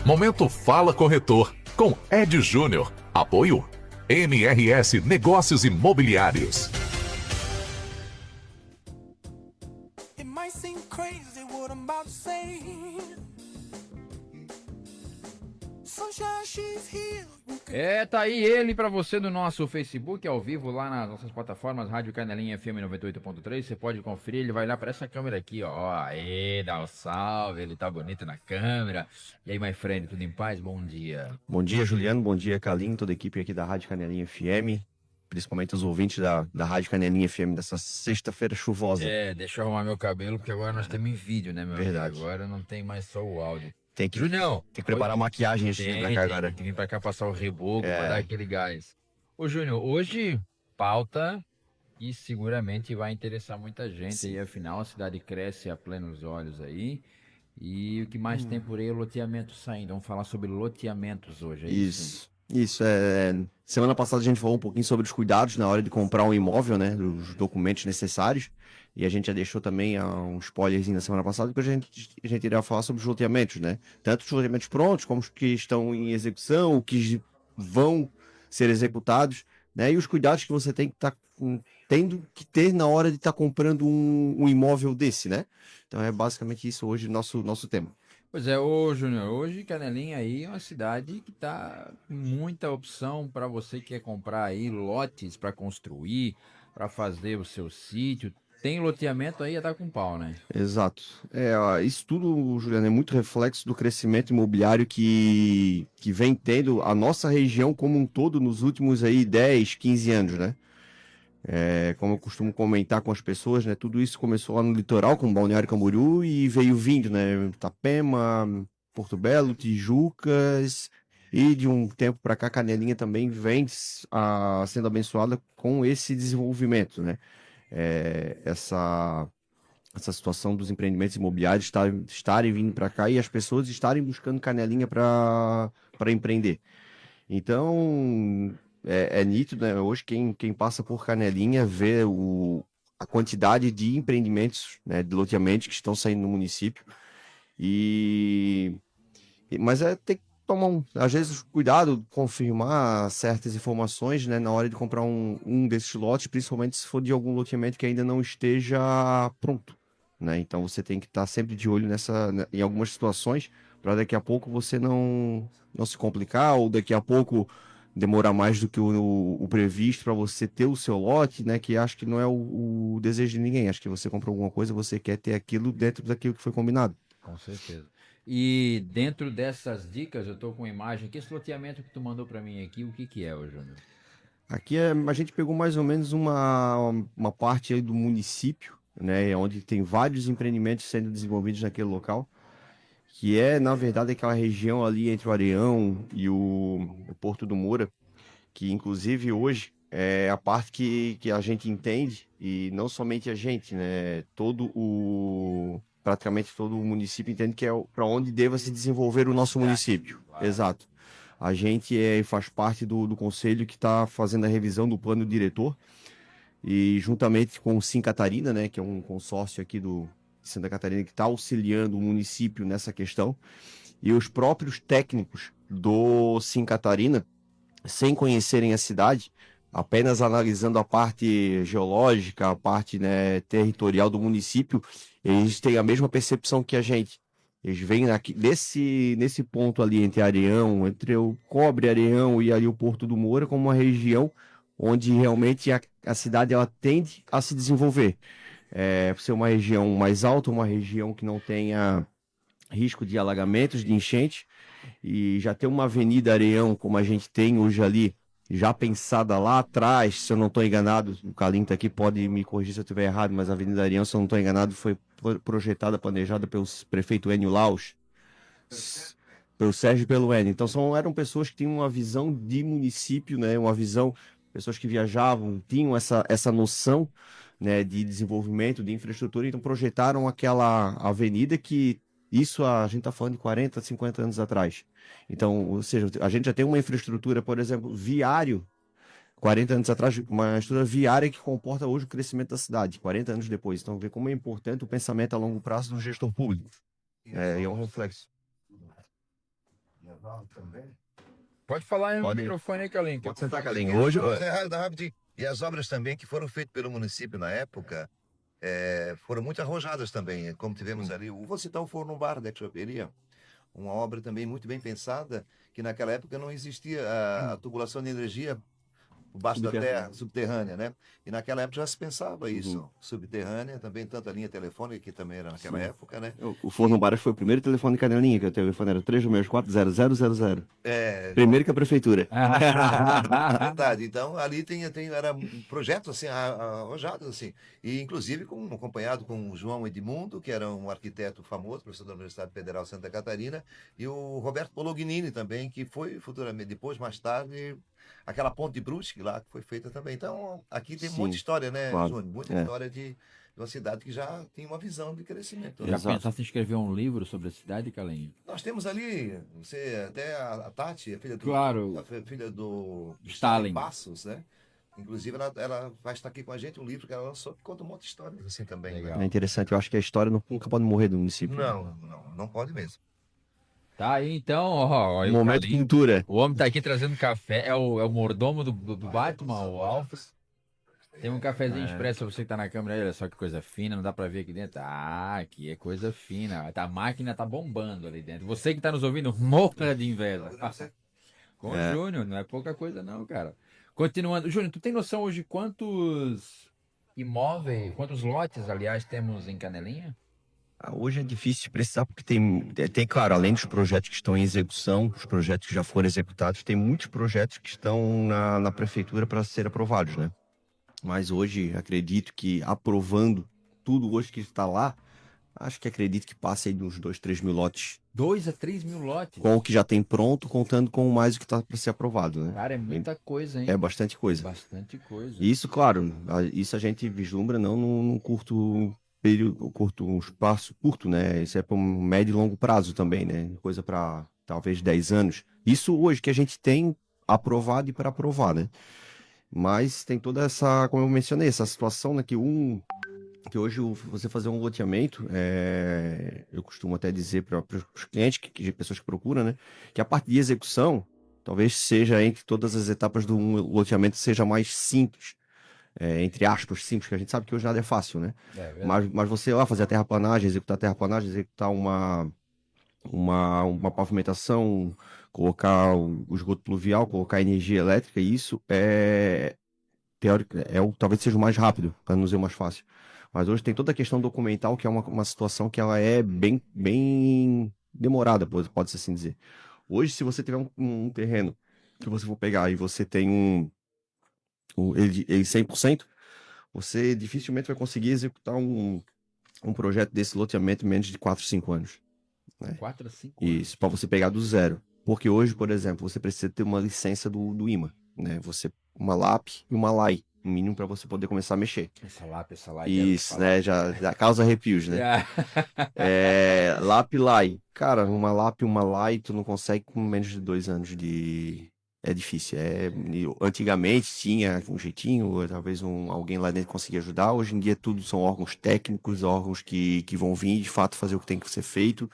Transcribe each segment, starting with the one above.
Momento Fala Corretor, com Ed Júnior. Apoio MRS Negócios Imobiliários. It might seem crazy what I'm about to say. Sunshine, she's here. Tá aí ele pra você no nosso Facebook, ao vivo, lá nas nossas plataformas, Rádio Canelinha FM 98.3. Você pode conferir, ele vai lá pra essa câmera aqui, ó. Aê, dá um salve, ele tá bonito na câmera. E aí, my friend, tudo em paz? Bom dia. Bom dia, Juliano. Bom dia, Calinho, toda a equipe aqui da Rádio Canelinha FM. Principalmente os ouvintes da Rádio Canelinha FM dessa sexta-feira chuvosa. Deixa eu arrumar meu cabelo, porque agora nós temos em vídeo, né, meu Verdade. amigo? Agora não tem mais só o áudio. Junião, tem que preparar a maquiagem antes de vir pra cá agora. Tem que vir pra cá passar o reboco, pra dar aquele gás. Ô, Júnior, hoje, pauta que seguramente vai interessar muita gente. Sim. E afinal, a cidade cresce a plenos olhos aí. E o que mais tem por aí é loteamento saindo. Vamos falar sobre loteamentos hoje, é isso? Isso. Semana passada a gente falou um pouquinho sobre os cuidados na hora de comprar um imóvel, né? Os documentos necessários. E a gente já deixou também um spoilerzinho na semana passada, que a gente iria falar sobre os loteamentos, né? Tanto os loteamentos prontos, como os que estão em execução, o que vão ser executados, né? E os cuidados que você tem que estar tendo que ter na hora de estar comprando um imóvel desse, né? Então é basicamente isso hoje o nosso tema. Pois é, ô Júnior, hoje Canelinha aí é uma cidade que tá com muita opção para você que quer comprar aí lotes para construir, para fazer o seu sítio. Tem loteamento aí, tá com pau, né? Exato. Isso tudo, Juliano, é muito reflexo do crescimento imobiliário que vem tendo a nossa região como um todo nos últimos aí 10, 15 anos, né? Como eu costumo comentar com as pessoas, né? Tudo isso começou lá no litoral, com Balneário Camboriú, e veio vindo, né? Itapema, Porto Belo, Tijucas, e de um tempo para cá, Canelinha também vem sendo abençoada com esse desenvolvimento, né? Essa situação dos empreendimentos imobiliários estarem vindo para cá e as pessoas estarem buscando Canelinha para empreender. Então, é nítido, né? Hoje, quem passa por Canelinha vê a quantidade de empreendimentos, né, de loteamentos que estão saindo no município. Mas tem que tomar, às vezes, cuidado, confirmar certas informações, né, na hora de comprar um desses lotes, principalmente se for de algum loteamento que ainda não esteja pronto, né? Então você tem que estar sempre de olho em algumas situações, para daqui a pouco você não se complicar, ou daqui a pouco demorar mais do que o previsto para você ter o seu lote, né? Que acho que não é o desejo de ninguém. Acho que você comprou alguma coisa, você quer ter aquilo dentro daquilo que foi combinado. Com certeza. E dentro dessas dicas, eu tô com uma imagem aqui. Esse loteamento que tu mandou para mim aqui, o que que é, ô Júnior? Aqui a gente pegou mais ou menos uma parte aí do município, né? Onde tem vários empreendimentos sendo desenvolvidos naquele local, que na verdade, aquela região ali entre o Areião e o Porto do Moura, que inclusive hoje é a parte que a gente entende, e não somente a gente, né? Praticamente todo o município entende que é para onde deva se desenvolver o nosso município. Claro. Exato. A gente faz parte do conselho que está fazendo a revisão do plano diretor, e juntamente com o Sim Catarina, né, que é um consórcio aqui de Santa Catarina que está auxiliando o município nessa questão, e os próprios técnicos do Sim Catarina, sem conhecerem a cidade, apenas analisando a parte geológica, a parte, né, territorial do município, eles têm a mesma percepção que a gente. Eles veem aqui, nesse ponto ali entre Areião, entre o Cobre, Areião e ali o Porto do Moura, como uma região onde realmente a cidade ela tende a se desenvolver. Por ser uma região mais alta, uma região que não tenha risco de alagamentos, de enchente, e já ter uma avenida Areião como a gente tem hoje ali, já pensada lá atrás, se eu não estou enganado, o Calinho tá aqui, pode me corrigir se eu estiver errado, mas a Avenida Areião, se eu não estou enganado, foi projetada, planejada pelo prefeito Enio Laus, pelo Sérgio e pelo Enio. Então eram pessoas que tinham uma visão de município, né, uma visão, pessoas que viajavam, tinham essa noção, né, de desenvolvimento, de infraestrutura, então projetaram aquela avenida que isso a gente está falando de 40, 50 anos atrás. Então, ou seja, a gente já tem uma infraestrutura, por exemplo, viário, 40 anos atrás, uma estrutura viária que comporta hoje o crescimento da cidade, 40 anos depois. Então, vê como é importante o pensamento a longo prazo do gestor público. É um reflexo. Pode falar aí no Pode. microfone aí, Calinho. Pode sentar, Calinho. Hoje, Rapidinho. E as obras também que foram feitas pelo município na época foram muito arrojadas também, como tivemos ali. Vou citar o Forno Bar da Choperia, uma obra também muito bem pensada, que naquela época não existia a tubulação de energia por baixo da terra, subterrânea, né? E naquela época já se pensava isso, subterrânea, também tanto a linha telefônica, que também era naquela época, né? O Forno Baras foi o primeiro telefone de canelinha, que o telefone era 364-0000. É, Primeiro que a prefeitura. verdade. Então, ali era um projeto assim, arrojado, assim. E, inclusive, acompanhado com o João Edmundo, que era um arquiteto famoso, professor da Universidade Federal de Santa Catarina, e o Roberto Bolognini também, que foi futuramente, depois, mais tarde, aquela ponte de Brusque lá, que foi feita também. Então, aqui tem muita história, né, claro. Júnior? Muita história de uma cidade que já tem uma visão de crescimento. Já Exato. pensaste em escrever um livro sobre a cidade, Calinho? Nós temos ali, até a Tati, a filha do, Claro. filha do Stalin. Passos, né? Inclusive, ela vai estar aqui com a gente, um livro que ela lançou que conta um monte de histórias assim também. Legal. Né? É interessante, eu acho que a história nunca pode morrer do município. Não pode mesmo. Tá aí, então, ó. aí o Momento Calinho. cultura. O homem tá aqui trazendo café. É o mordomo do Batman, o Alphas. Tem um cafezinho expresso pra você que tá na câmera aí. Olha só que coisa fina, não dá pra ver aqui dentro. Ah, aqui é coisa fina. A máquina tá bombando ali dentro. Você que tá nos ouvindo, morra de inveja. Com o Júnior, não é pouca coisa não, cara. Continuando. Júnior, tu tem noção hoje quantos imóveis, quantos lotes, aliás, temos em Canelinha? hoje é difícil de precisar porque tem, claro, além dos projetos que estão em execução, os projetos que já foram executados, tem muitos projetos que estão na prefeitura para ser aprovados, né? Mas hoje, acredito que aprovando tudo hoje que está lá, acredito que passe aí de uns 2, 3 mil lotes 2 a 3 mil lotes? com o que já tem pronto, contando com mais o que está para ser aprovado, né? Cara, é muita coisa, hein? É bastante coisa. Bastante coisa. Isso, claro, isso a gente vislumbra não num curto período, um espaço curto, né? Isso é para um médio e longo prazo também, né? Coisa para talvez 10 anos. Isso hoje que a gente tem aprovado e para aprovar, né? Mas tem toda essa, como eu mencionei, essa situação, né? Que hoje você fazer um loteamento, eu costumo até dizer para os clientes, pessoas que procuram, né? Que a parte de execução talvez seja entre todas as etapas do loteamento seja mais simples. Entre aspas, simples, que a gente sabe que hoje nada é fácil, né? Mas você lá fazer a terraplanagem, executar uma pavimentação, colocar o esgoto pluvial, colocar energia elétrica, isso teórico, talvez seja o mais rápido, para não dizer o mais fácil. Mas hoje tem toda a questão documental, que é uma situação que ela é bem, bem demorada, pode-se assim dizer. Hoje, se você tiver um terreno que você for pegar e você tem ele 100%, você dificilmente vai conseguir executar um projeto desse loteamento em menos de 4, 5 anos. 4 a 5 anos. Isso, para você pegar do zero. Porque hoje, por exemplo, você precisa ter uma licença do IMA, né? Uma LAP e uma LAI, no mínimo para você poder começar a mexer. Essa LAP. Isso, né? Já causa arrepios, né? LAP e LAI. Cara, uma LAP e uma LAI, tu não consegue com menos de 2 anos de... É difícil. Antigamente tinha um jeitinho, ou talvez alguém lá dentro conseguia ajudar. Hoje em dia tudo são órgãos técnicos, órgãos que vão vir de fato fazer o que tem que ser feito.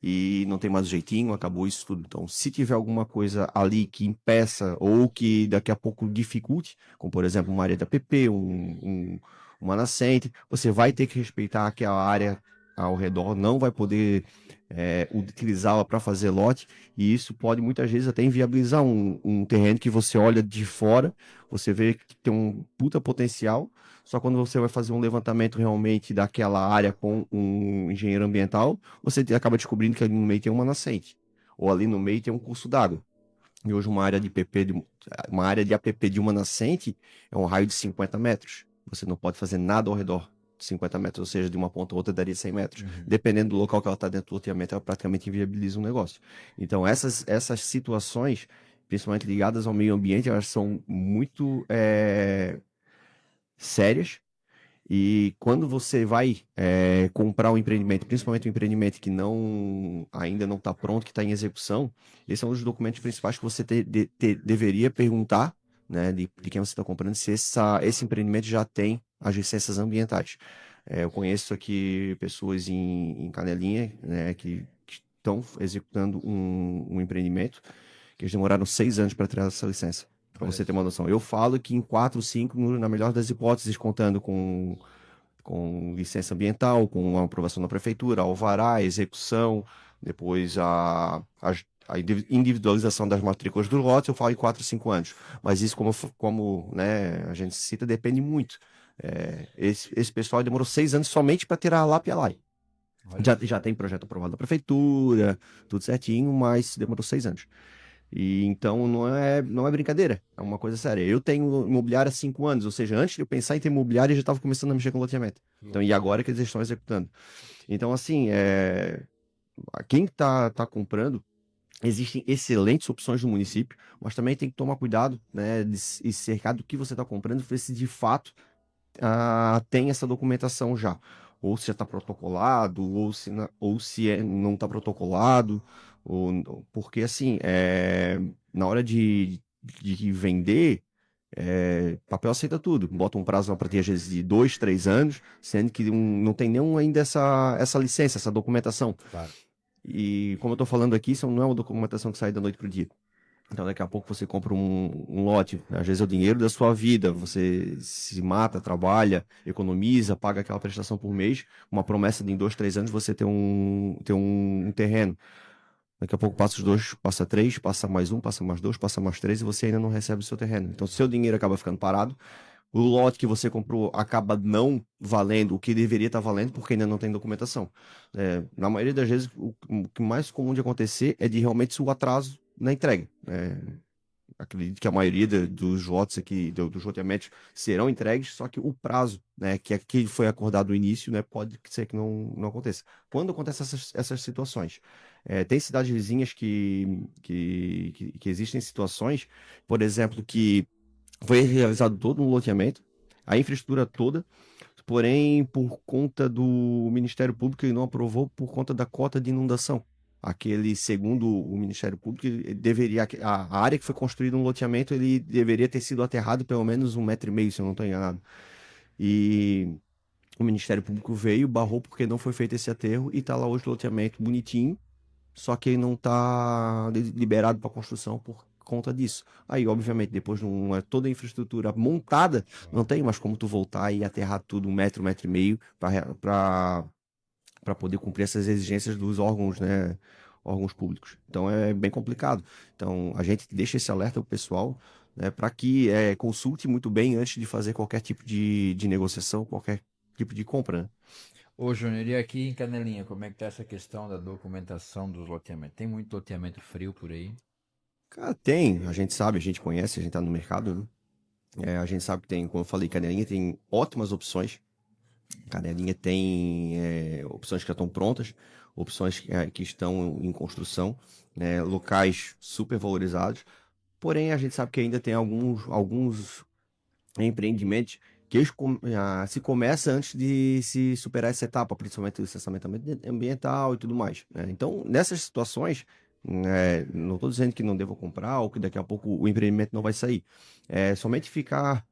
E não tem mais jeitinho, acabou isso tudo. Então, se tiver alguma coisa ali que impeça ou que daqui a pouco dificulte, como por exemplo uma área da APP, uma nascente, você vai ter que respeitar aquela área ao redor, não vai poder utilizá-la para fazer lote, e isso pode muitas vezes até inviabilizar um terreno que você olha de fora, você vê que tem um puta potencial, só quando você vai fazer um levantamento realmente daquela área com um engenheiro ambiental, você acaba descobrindo que ali no meio tem uma nascente, ou ali no meio tem um curso d'água. E hoje uma área de APP de uma nascente é um raio de 50 metros. Você não pode fazer nada ao redor de 50 metros, ou seja, de uma ponta a outra daria 100 metros. Dependendo do local que ela está dentro do loteamento, ela praticamente inviabiliza um negócio. Então, essas situações, principalmente ligadas ao meio ambiente, elas são muito sérias. E quando você vai comprar um empreendimento, principalmente um empreendimento que ainda não está pronto, que está em execução, esse é um dos documentos principais que você deveria perguntar, né, de quem você está comprando, se esse empreendimento já tem as licenças ambientais. Eu conheço aqui pessoas em Canelinha, né, que estão executando um empreendimento que eles demoraram 6 anos para tirar essa licença, para você ter uma noção. Eu falo que em 4, 5, na melhor das hipóteses, contando com licença ambiental, com a aprovação da prefeitura, alvará, execução, depois a individualização das matrículas do lote, eu falo em 4, 5 anos. Mas isso, como né, a gente cita, depende muito. Esse pessoal demorou 6 anos somente para tirar a LAP e a LAI. Já tem projeto aprovado da prefeitura, tudo certinho, mas demorou 6 anos. E então não é brincadeira, é uma coisa séria. Eu tenho imobiliário há 5 anos, ou seja, antes de eu pensar em ter imobiliário, eu já estava começando a mexer com loteamento. Então, e agora que eles estão executando. Então, assim, quem está comprando, existem excelentes opções no município, mas também tem que tomar cuidado, né, e cercar do que você está comprando, ver se de fato tem essa documentação já. Ou se já está protocolado, ou se não está protocolado, porque assim, na hora de vender, papel aceita tudo. Bota um prazo para ter às vezes de 2, 3 anos, sendo que não tem nenhum ainda essa licença, essa documentação. Claro. E como eu estou falando aqui, isso não é uma documentação que sai da noite para o dia. Então daqui a pouco você compra um lote, às vezes é o dinheiro da sua vida, você se mata, trabalha, economiza, paga aquela prestação por mês, uma promessa de em 2, 3 anos você ter um terreno. Daqui a pouco passa os 2, passa 3, passa mais 1, passa mais 2, passa mais 3 e você ainda não recebe o seu terreno. Então seu dinheiro acaba ficando parado, o lote que você comprou acaba não valendo o que deveria estar valendo porque ainda não tem documentação. Na maioria das vezes, o que mais comum de acontecer é de realmente o atraso na entrega. Acredito que a maioria dos lotes aqui, dos loteamentos, serão entregues, só que o prazo, né, que foi acordado no início, né, pode ser que não aconteça. Quando acontecem essas situações? Tem cidades vizinhas que existem situações, por exemplo, que foi realizado todo um loteamento, a infraestrutura toda, porém, por conta do Ministério Público, ele não aprovou por conta da cota de inundação. Segundo o Ministério Público, ele deveria, a área que foi construída no loteamento, ele deveria ter sido aterrado pelo menos 1,5 metro, se eu não estou enganado. E o Ministério Público veio, barrou porque não foi feito esse aterro e está lá hoje o loteamento bonitinho, só que ele não está liberado para construção por conta disso. Aí, obviamente, depois toda a infraestrutura montada, não tem mais como tu voltar e aterrar tudo 1 metro, 1,5 metro para poder cumprir essas exigências dos órgãos, né, órgãos públicos. Então é bem complicado. Então a gente deixa esse alerta pro pessoal, né, para que consulte muito bem antes de fazer qualquer tipo de negociação, qualquer tipo de compra, né? Ô, Júnior, e aqui em Canelinha, como é que tá essa questão da documentação dos loteamentos? Tem muito loteamento frio por aí? Cara, tem, a gente sabe, a gente conhece, a gente tá no mercado, né? A gente sabe que tem, como eu falei, Canelinha tem ótimas opções. Canelinha tem opções que já estão prontas, opções que estão em construção, né, locais super valorizados. Porém, a gente sabe que ainda tem alguns empreendimentos que se começa antes de se superar essa etapa, principalmente o licenciamento ambiental e tudo mais, né? Então, nessas situações, não estou dizendo que não devo comprar ou que daqui a pouco o empreendimento não vai sair. Somente ficar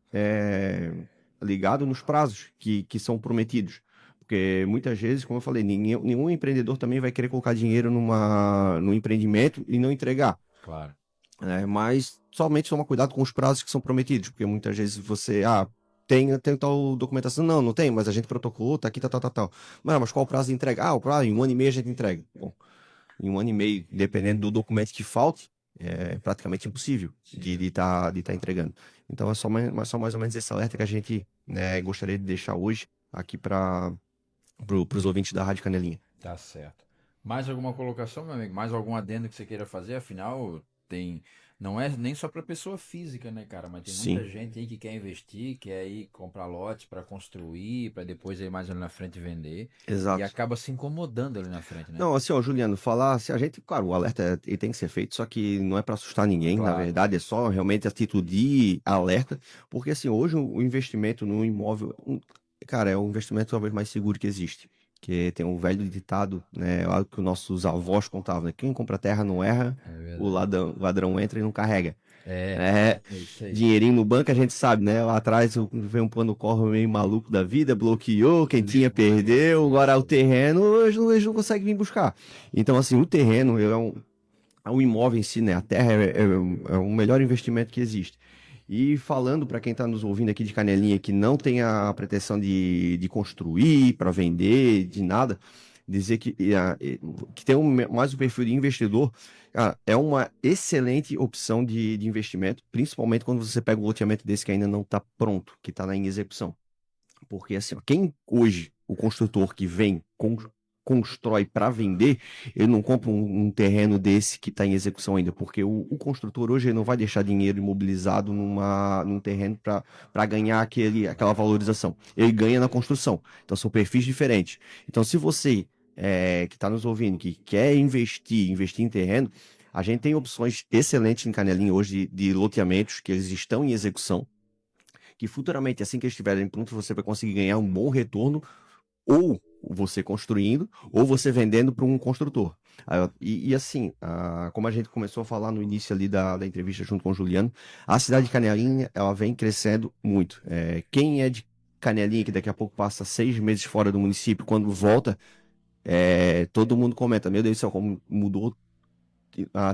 ligado nos prazos que são prometidos. Porque muitas vezes, como eu falei, nenhum empreendedor também vai querer colocar dinheiro no empreendimento e não entregar. Claro. Mas somente toma cuidado com os prazos que são prometidos, porque muitas vezes você, tem tal documentação, não tem, mas a gente protocolou, tá aqui, tal. Mas qual o prazo de entrega? O prazo, em 1 ano e meio a gente entrega. Bom, em 1 ano e meio, dependendo do documento que falte, é praticamente impossível de tá entregando. Então é só mais ou menos esse alerta que a gente, né, gostaria de deixar hoje aqui para os ouvintes da Rádio Canelinha. Tá certo. Mais alguma colocação, meu amigo? Mais algum adendo que você queira fazer? Afinal, não é nem só para pessoa física, né, cara? Mas tem muita gente aí que quer investir, quer ir comprar lote para construir, para depois ir mais ali na frente vender. Exato. E acaba se incomodando ali na frente, né? Não, assim, Juliano, falar, se a gente, claro, o alerta ele tem que ser feito, só que não é para assustar ninguém, Claro. Na verdade, é só realmente a título de alerta, porque assim, hoje o investimento no imóvel, cara, é o investimento talvez mais seguro que existe. Que tem um velho ditado, né, algo que os nossos avós contavam, né? Quem compra terra não erra, É o ladrão entra e não carrega. É isso aí. Dinheirinho no banco, a gente sabe, né? Lá atrás veio um plano corre meio maluco da vida, bloqueou, quem tinha perdeu, agora o terreno, hoje não consegue vir buscar. Então, assim, o terreno é um imóvel em si, né? A terra é o melhor investimento que existe. E falando para quem está nos ouvindo aqui de Canelinha, que não tem a pretensão de construir para vender, de nada, dizer que tem mais o perfil de investidor, cara, é uma excelente opção de investimento, principalmente quando você pega um loteamento desse que ainda não está pronto, que está em execução. Porque assim, ó, o construtor que vem, constrói para vender, ele não compra um terreno desse que está em execução ainda, porque o construtor hoje ele não vai deixar dinheiro imobilizado num terreno para ganhar aquela valorização. Ele ganha na construção. Então são perfis diferentes. Então se você que está nos ouvindo, que quer investir em terreno, a gente tem opções excelentes em Canelinha hoje de loteamentos que eles estão em execução, que futuramente, assim que eles estiverem prontos, você vai conseguir ganhar um bom retorno, ou você construindo, ou você vendendo para um construtor. Assim, como a gente começou a falar no início ali da entrevista junto com o Juliano, a cidade de Canelinha, ela vem crescendo muito. Quem é de Canelinha, que daqui a pouco passa 6 meses fora do município, quando volta, todo mundo comenta, meu Deus do céu, como mudou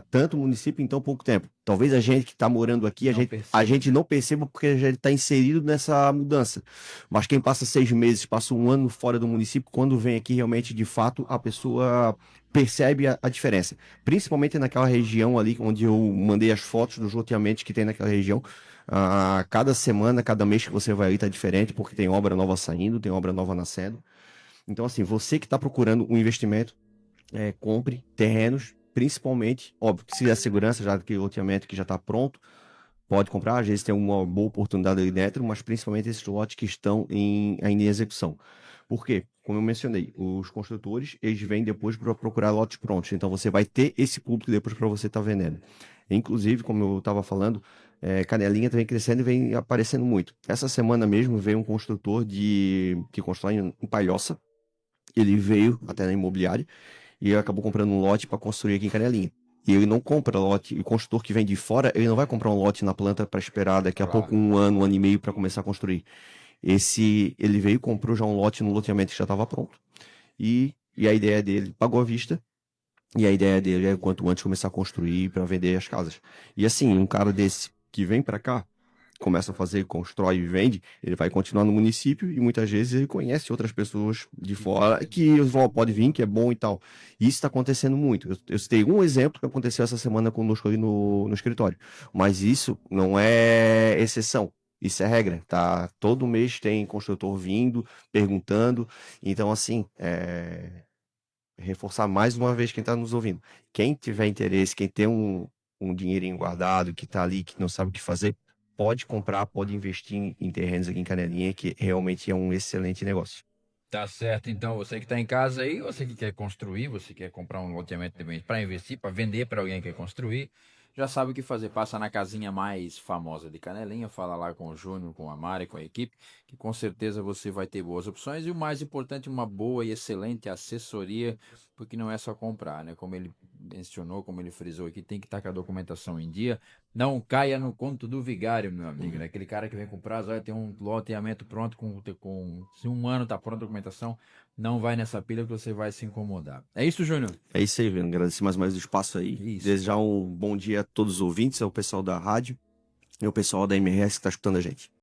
tanto o município em tão pouco tempo. Talvez a gente que está morando aqui, a gente não perceba porque a gente está inserido nessa mudança. Mas quem passa 6 meses, passa um ano fora do município, quando vem aqui realmente, de fato, a pessoa percebe a diferença. Principalmente naquela região ali, onde eu mandei as fotos dos loteamentos que tem naquela região. Cada semana, cada mês que você vai ali está diferente, porque tem obra nova saindo, tem obra nova nascendo. Então, assim, você que está procurando um investimento, compre terrenos, principalmente, óbvio, que se der segurança, já que o loteamento que já está pronto, pode comprar, às vezes tem uma boa oportunidade ali dentro, mas principalmente esses lotes que estão ainda em execução. Por quê? Como eu mencionei, os construtores, eles vêm depois para procurar lotes prontos, então você vai ter esse público depois para você estar vendendo. Inclusive, como eu estava falando, Canelinha vem crescendo e vem aparecendo muito. Essa semana mesmo veio um construtor que constrói em Palhoça, ele veio até na imobiliária, e ele acabou comprando um lote para construir aqui em Canelinha. E ele não compra lote, o construtor que vem de fora, ele não vai comprar um lote na planta para esperar daqui a pouco um ano e meio para começar a construir. Ele veio e comprou já um lote no loteamento que já estava pronto. E a ideia dele, pagou à vista, e a ideia dele é quanto antes começar a construir para vender as casas. E assim, um cara desse que vem para cá, começa a fazer, constrói e vende, ele vai continuar no município e muitas vezes ele conhece outras pessoas de fora que pode vir, que é bom e tal. E isso está acontecendo muito. Eu citei um exemplo que aconteceu essa semana conosco ali no escritório, mas isso não é exceção. Isso é regra, tá? Todo mês tem construtor vindo, perguntando. Então, assim, reforçar mais uma vez quem está nos ouvindo. Quem tiver interesse, quem tem um dinheirinho guardado, que está ali, que não sabe o que fazer, pode comprar, pode investir em terrenos aqui em Canelinha, que realmente é um excelente negócio. Tá certo, então você que está em casa aí, você que quer construir, você quer comprar um loteamento para investir, para vender para alguém que quer construir, já sabe o que fazer. Passa na casinha mais famosa de Canelinha, fala lá com o Júnior, com a Mari, com a equipe, que com certeza você vai ter boas opções e o mais importante, uma boa e excelente assessoria, porque não é só comprar, né? Como ele mencionou, como ele frisou aqui, tem que estar com a documentação em dia. Não caia no conto do vigário, meu amigo, né? Aquele cara que vem com prazo, olha, tem um loteamento pronto, se um ano tá pronta a documentação, não vai nessa pilha que você vai se incomodar. É isso, Júnior? É isso aí, Vino. Agradecer mais o espaço aí. Isso. Desejar um bom dia a todos os ouvintes, ao pessoal da rádio e ao pessoal da MRS que está escutando a gente.